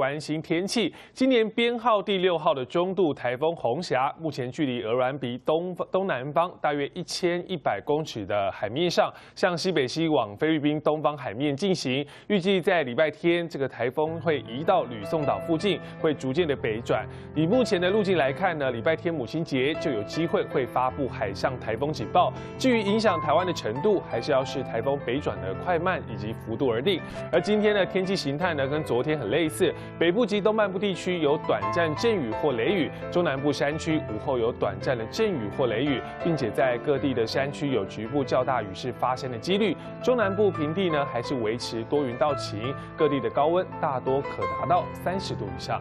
关心天气。今年编号第6号的中度台风红霞，目前距离鹅銮鼻东南方大约1100公尺的海面上，向西北西往菲律宾东方海面进行。预计在礼拜天，这个台风会移到吕宋岛附近，会逐渐的北转。以目前的路径来看呢，礼拜天母亲节就有机会会发布海上台风警报。至于影响台湾的程度，还是要视台风北转的快慢以及幅度而定。而今天的天气形态呢，跟昨天很类似，北部及东半部地区有短暂阵雨或雷雨，中南部山区午后有短暂的阵雨或雷雨，并且在各地的山区有局部较大雨势发生的几率。中南部平地呢，还是维持多云到晴，各地的高温大多可达到30度以上。